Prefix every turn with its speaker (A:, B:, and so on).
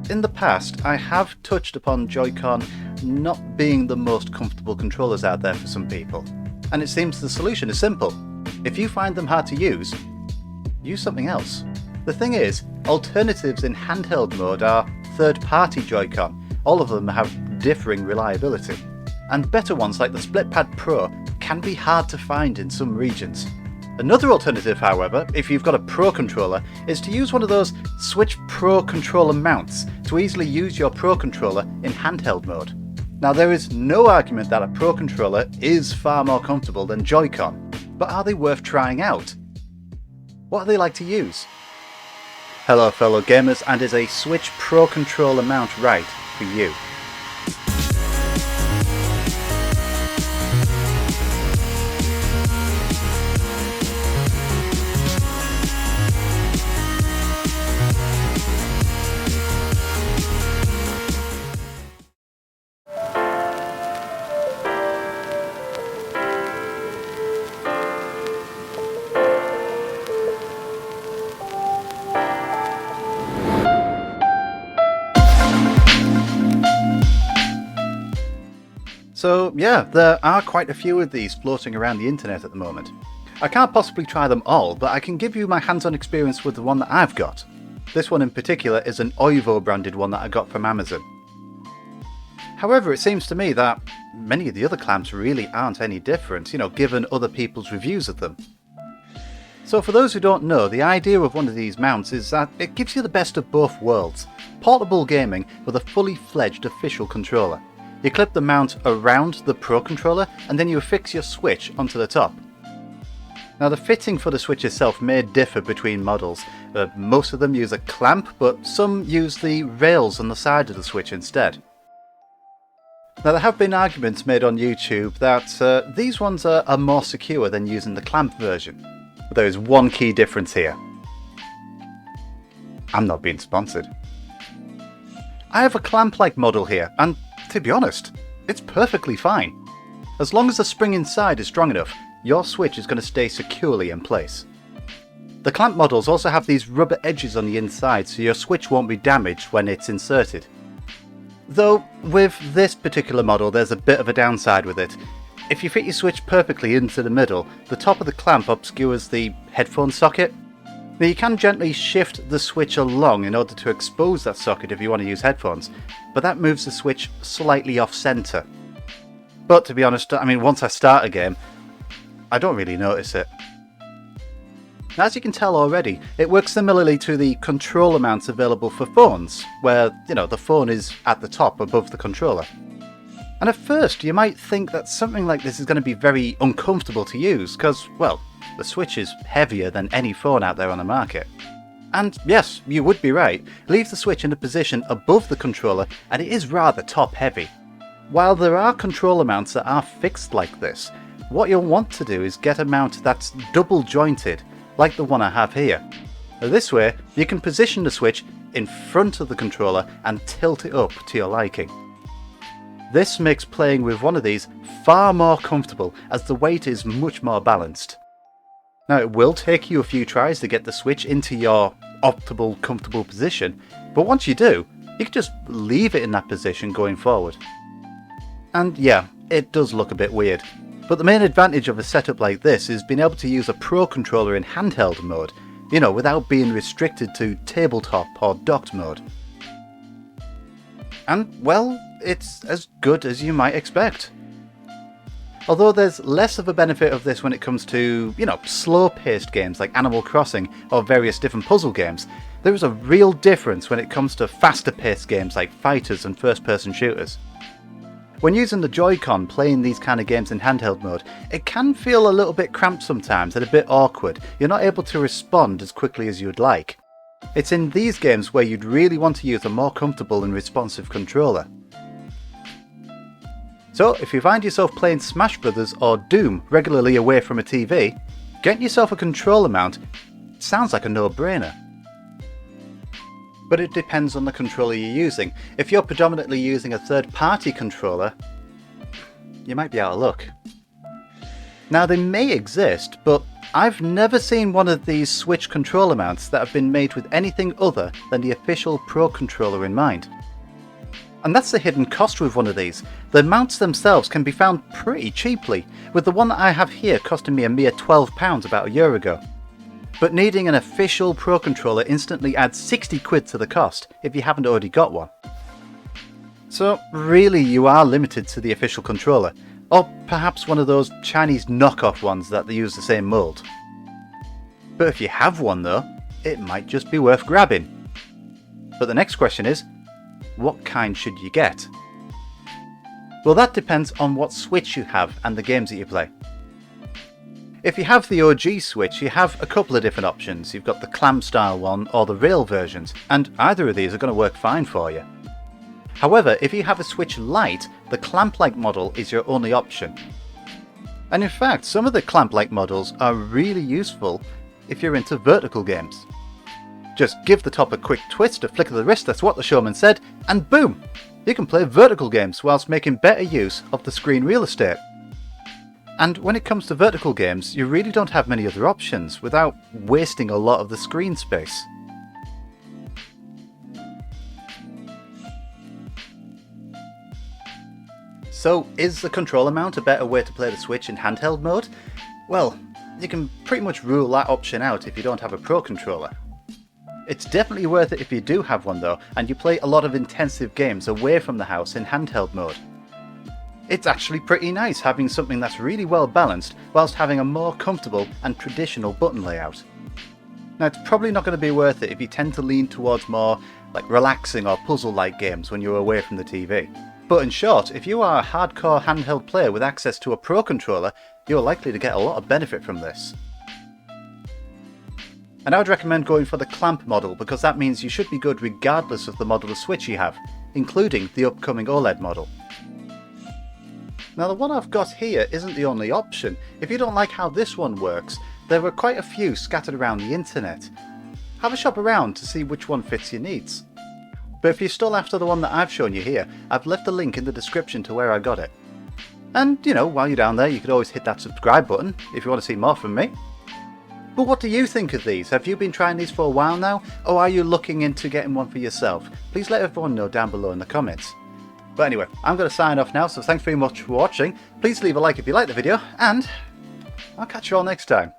A: in the past I have touched upon Joy-Con not being the most comfortable controllers out there for some people, and it seems the solution is simple. If you find them hard to use something else. The thing is, alternatives in handheld mode are third-party Joy-Con. All of them have differing reliability, and better ones like the SplitPad Pro can be hard to find in some regions. Another alternative, however, if you've got a Pro controller, is to use one of those Switch Pro controller mounts to easily use your Pro controller in handheld mode. Now, there is no argument that a Pro controller is far more comfortable than Joy-Con, but are they worth trying out? What are they like to use? Hello fellow gamers, and is a Switch Pro controller mount right for you? So yeah, there are quite a few of these floating around the internet at the moment. I can't possibly try them all, but I can give you my hands-on experience with the one that I've got. This one in particular is an Oivo branded one that I got from Amazon. However, it seems to me that many of the other clamps really aren't any different, given other people's reviews of them. So for those who don't know, the idea of one of these mounts is that it gives you the best of both worlds. Portable gaming with a fully fledged official controller. You clip the mount around the Pro controller and then you affix your Switch onto the top. Now the fitting for the Switch itself may differ between models. Most of them use a clamp, but some use the rails on the side of the Switch instead. Now there have been arguments made on YouTube that these ones are more secure than using the clamp version. But there is one key difference here. I'm not being sponsored. I have a clamp-like model here, and to be honest, it's perfectly fine. As long as the spring inside is strong enough, your Switch is going to stay securely in place. The clamp models also have these rubber edges on the inside so your Switch won't be damaged when it's inserted. Though, with this particular model there's a bit of a downside with it. If you fit your Switch perfectly into the middle, the top of the clamp obscures the headphone socket. Now you can gently shift the Switch along in order to expose that socket if you want to use headphones, but that moves the Switch slightly off centre. But to be honest, once I start a game, I don't really notice it. Now, as you can tell already, it works similarly to the controller mounts available for phones, where, the phone is at the top above the controller. And at first you might think that something like this is going to be very uncomfortable to use, because, well, the Switch is heavier than any phone out there on the market. And yes, you would be right, leave the Switch in a position above the controller and it is rather top heavy. While there are controller mounts that are fixed like this, what you'll want to do is get a mount that's double jointed, like the one I have here. This way, you can position the Switch in front of the controller and tilt it up to your liking. This makes playing with one of these far more comfortable as the weight is much more balanced. Now it will take you a few tries to get the Switch into your optimal comfortable position, but once you do, you can just leave it in that position going forward. And yeah, it does look a bit weird, but the main advantage of a setup like this is being able to use a Pro controller in handheld mode, without being restricted to tabletop or docked mode. And well, it's as good as you might expect. Although there's less of a benefit of this when it comes to, slow-paced games like Animal Crossing or various different puzzle games, there is a real difference when it comes to faster-paced games like fighters and first-person shooters. When using the Joy-Con playing these kind of games in handheld mode, it can feel a little bit cramped sometimes and a bit awkward. You're not able to respond as quickly as you'd like. It's in these games where you'd really want to use a more comfortable and responsive controller. So if you find yourself playing Smash Brothers or Doom regularly away from a TV, getting yourself a controller mount sounds like a no-brainer. But it depends on the controller you're using. If you're predominantly using a third-party controller, you might be out of luck. Now they may exist, but I've never seen one of these Switch controller mounts that have been made with anything other than the official Pro controller in mind. And that's the hidden cost with one of these. The mounts themselves can be found pretty cheaply, with the one that I have here costing me a mere £12 about a year ago. But needing an official Pro controller instantly adds 60 quid to the cost if you haven't already got one. So really you are limited to the official controller, or perhaps one of those Chinese knockoff ones that they use the same mould. But if you have one though, it might just be worth grabbing. But the next question is, what kind should you get? Well, that depends on what Switch you have and the games that you play. If you have the OG Switch, you have a couple of different options. You've got the clamp style one or the rail versions, and either of these are going to work fine for you. However, if you have a Switch Lite, the clamp-like model is your only option. And in fact, some of the clamp-like models are really useful if you're into vertical games. Just give the top a quick twist, a flick of the wrist, that's what the showman said, and boom! You can play vertical games whilst making better use of the screen real estate. And when it comes to vertical games, you really don't have many other options without wasting a lot of the screen space. So, is the controller mount a better way to play the Switch in handheld mode? Well, you can pretty much rule that option out if you don't have a Pro controller. It's definitely worth it if you do have one though, and you play a lot of intensive games away from the house in handheld mode. It's actually pretty nice having something that's really well balanced whilst having a more comfortable and traditional button layout. Now it's probably not going to be worth it if you tend to lean towards more like relaxing or puzzle-like games when you're away from the TV. But in short, if you are a hardcore handheld player with access to a Pro controller, you're likely to get a lot of benefit from this. And I would recommend going for the clamp model because that means you should be good regardless of the model of Switch you have, including the upcoming OLED model. Now the one I've got here isn't the only option. If you don't like how this one works, there are quite a few scattered around the internet. Have a shop around to see which one fits your needs. But if you're still after the one that I've shown you here, I've left a link in the description to where I got it. And you know, while you're down there you could always hit that subscribe button if you want to see more from me. But what do you think of these? Have you been trying these for a while now, or are you looking into getting one for yourself? Please let everyone know down below in the comments. But anyway, I'm going to sign off now, so thanks very much for watching. Please leave a like if you liked the video, and I'll catch you all next time.